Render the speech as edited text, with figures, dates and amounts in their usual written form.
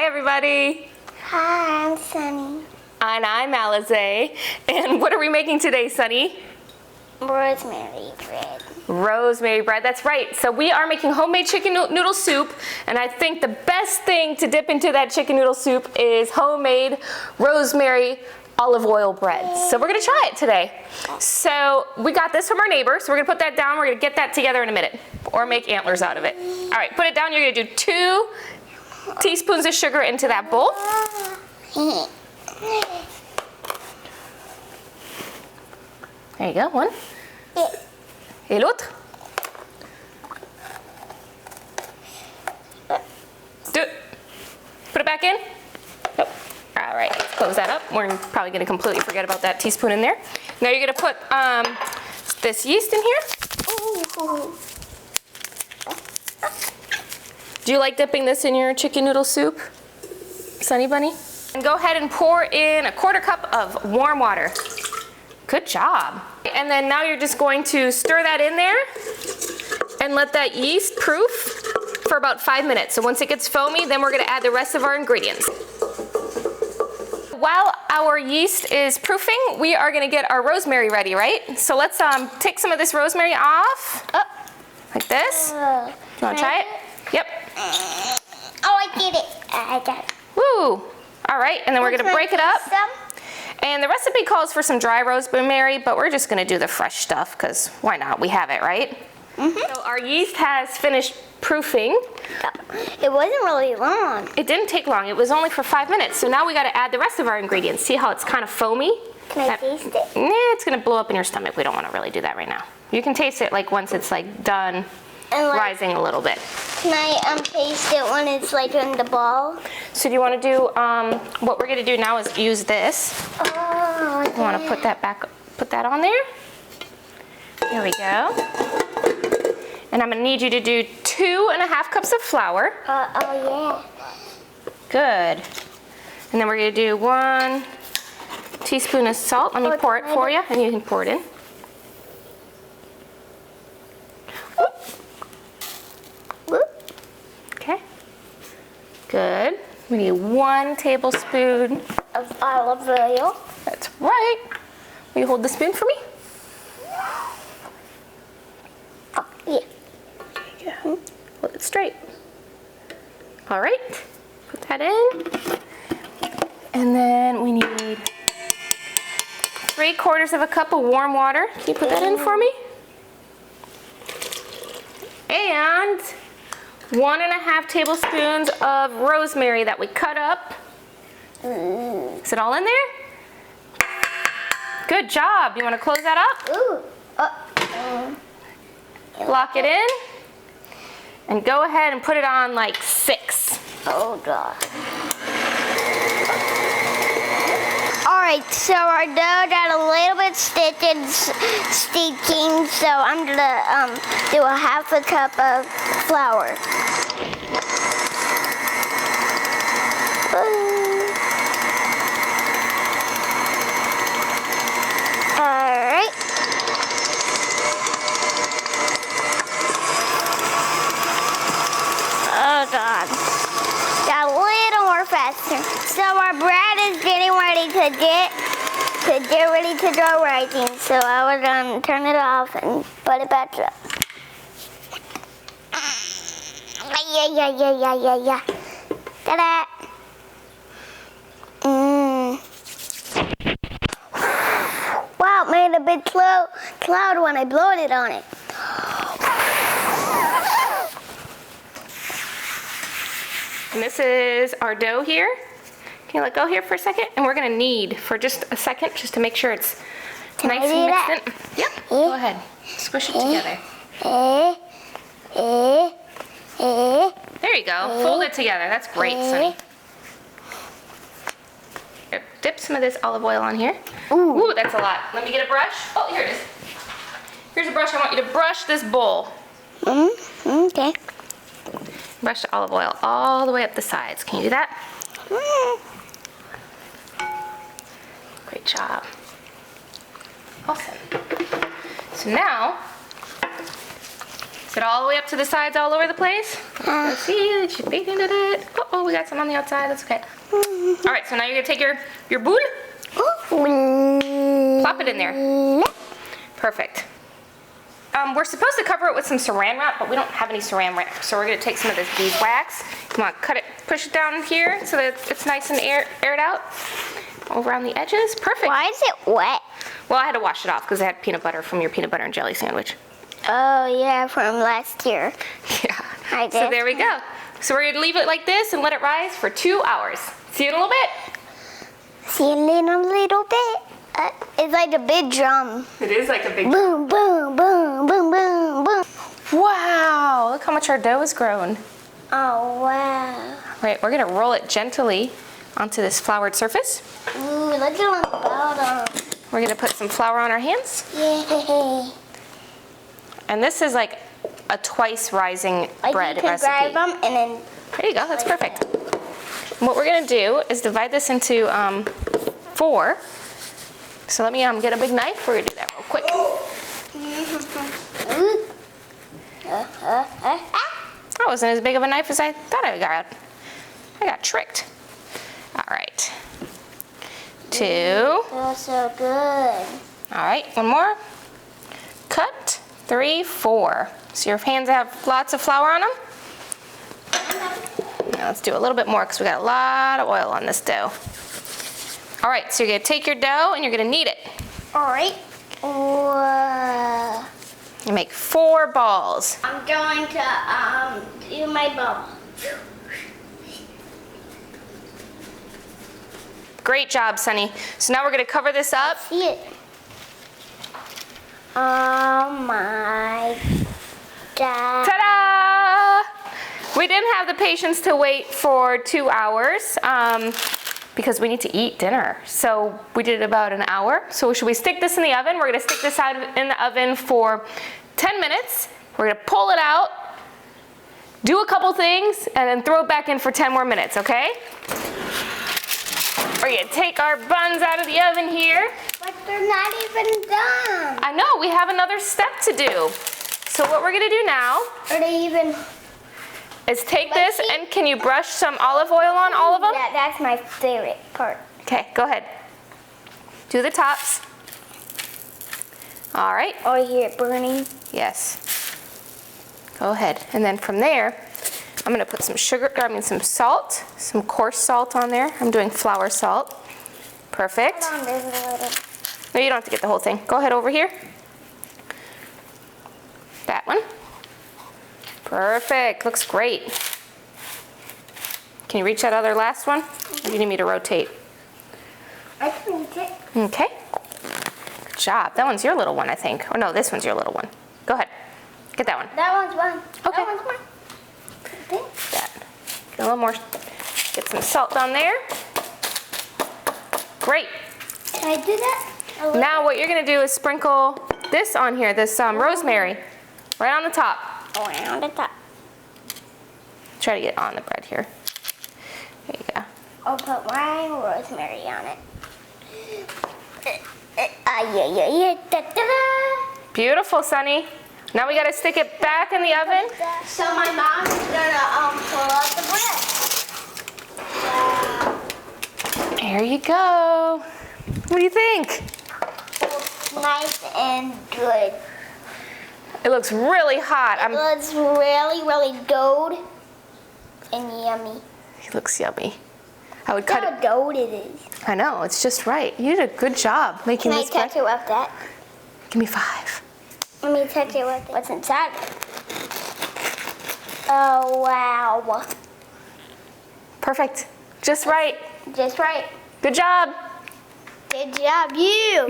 Hi, everybody. Hi, I'm Sunny. And I'm Alizé. And what are we making today, Sunny? Rosemary bread. Rosemary bread, that's right. So we are making homemade chicken noodle soup, and I think the best thing to dip into that chicken noodle soup is homemade rosemary olive oil bread. So we're gonna try it today. So we got this from our neighbor, so we're gonna put that down. We're gonna get that together in a minute, or make antlers out of it. All right, put it down. You're gonna do 2 teaspoons of sugar into that bowl. There you go, 1. Et l'autre? 2. Put it back in. Nope. All right, let's close that up. We're probably gonna completely forget about that teaspoon in there. Now you're gonna put this yeast in here. Do you like dipping this in your chicken noodle soup, Sunny Bunny? And go ahead and pour in 1/4 cup of warm water. Good job. And then now you're just going to stir that in there and let that yeast proof for about 5 minutes. So once it gets foamy, then we're gonna add the rest of our ingredients. While our yeast is proofing, we are gonna get our rosemary ready, right? So let's take some of this rosemary off, like this. You wanna try it? Yep. Oh, I did it. I got it. Woo! All right, and then we're gonna break it up. And the recipe calls for some dry rosemary, but we're just gonna do the fresh stuff, because why not? We have it, right? So our yeast has finished proofing. It wasn't really long. It didn't take long, it was only for 5 minutes. So now we gotta add the rest of our ingredients. See how it's kind of foamy? Can I taste it? It's gonna blow up in your stomach. We don't wanna really do that right now. You can taste it like once it's like done rising a little bit. Can I taste it when it's like in the ball? So do you wanna do, what we're gonna do now is use this. Oh, You wanna put that back, put that on there. There we go. And I'm gonna need you to do 2½ cups of flour. Oh, yeah. Good. And then we're gonna do 1 teaspoon of salt. Let me pour it for you, and you can pour it in. Okay. Good. We need 1 tablespoon Of olive oil. That's right. Will you hold the spoon for me? Oh, yeah. There you go. Hold it straight. All right. Put that in. And then we need 3/4 cup of warm water. Can you put that in for me? And 1½ tablespoons of rosemary that we cut up. Is it all in there? Good job. You want to close that up? Ooh. Lock it in. And go ahead and put it on like 6. Oh, God. Alright, so our dough got a little bit sticky, so I'm gonna do 1/2 cup of flour. Alright. Oh, God. Got a little more faster. So our bread is getting ready to get ready to go rising. So I would turn it off and put it back up. Yeah. Ta-da! Wow, it made a big cloud when I blowed it on it. And this is our dough here. Can you let go here for a second? And we're gonna knead for just a second, just to make sure it's nice and mixed in. Yep, go ahead. Squish it together. There you go, fold it together. That's great, Sunny. Here, dip some of this olive oil on here. Ooh, that's a lot. Let me get a brush. Oh, here it is. Here's a brush. I want you to brush this bowl. Okay. Brush the olive oil all the way up the sides. Can you do that? Great job. Awesome. So now, is it all the way up to the sides all over the place? Let's see, she baked into it. Oh. oh, we got some on the outside. That's okay. All right, so now you're gonna take your boule, plop it in there. Perfect. We're supposed to cover it with some saran wrap, but we don't have any saran wrap, so we're gonna take some of this beeswax. You wanna cut it, push it down here so that it's nice and aired out around the edges. Perfect. Why is it wet? Well, I had to wash it off because I had peanut butter from your peanut butter and jelly sandwich. Oh yeah, from last year. Yeah. I did. So there we go. So we're gonna leave it like this and let it rise for 2 hours. See you in a little bit. See you in a little bit. It's like a big drum. It is like a big Boom, boom, boom, boom, boom, boom. Wow, look how much our dough has grown. Oh wow. Right, we're gonna roll it gently onto this floured surface. Ooh, look at on the bottom. We're gonna put some flour on our hands. Yay. And this is like a twice rising bread You can recipe. grab them and then. There you go, that's perfect. And what we're gonna do is divide this into 4. So let me get a big knife. We're gonna do that real quick. That wasn't as big of a knife as I thought I got. I got tricked. All right. 2. Feels so good. All right, 1 more. Cut. 3, 4. So your hands have lots of flour on them. Now let's do a little bit more because we got a lot of oil on this dough. All right, so you're gonna take your dough and you're gonna knead it. All right. Whoa. You make 4 balls. I'm going to do my ball. Great job, Sunny. So now we're gonna cover this up. See it. Oh my God. Ta-da! We didn't have the patience to wait for 2 hours because we need to eat dinner. So we did about an hour. So should we stick this in the oven? We're gonna stick this out in the oven for 10 minutes. We're gonna pull it out, do a couple things, and then throw it back in for 10 more minutes, okay? We're gonna take our buns out of the oven here. But they're not even done. I know, we have another step to do. So what we're gonna do now Are they even? is take this and can you brush some olive oil on all of them? Yeah, that's my favorite part. Okay, go ahead. Do the tops. All right, Oh, you hear it burning? yes. Go ahead. And then from there, I'm gonna put some some salt, some coarse salt on there. I'm doing flour salt. Perfect. Hold on, there's a little. No, you don't have to get the whole thing. Go ahead over here. That one. Perfect, looks great. Can you reach that other last one? Or do you need me to rotate? I can eat it. Okay. Good job. That one's your little one, I think. Or no, this one's your little one. Go ahead. Get that one. That one's one. Okay. That one's one. Okay. That. Get a little more. Get some salt on there. Great. Can I do that? A little? Now what you're gonna do is sprinkle this on here, this rosemary, right on the top. Around the top. Try to get on the bread here. There you go. I'll put my rosemary on it. Yeah. Da-da-da. Beautiful, Sunny. Now we gotta stick it back in the oven. So my mom's gonna pull out the bread. There you go. What do you think? It's nice and good. It looks really hot. It's really, really gold and yummy. It looks yummy. I would Look cut how it. gold it is. I know, it's just right. You did a good job making Can I this bread. touch it with that? Give me 5. Let me touch it with what's inside it. Oh, wow. Perfect. Just right. Just right. Good job. Good job, you.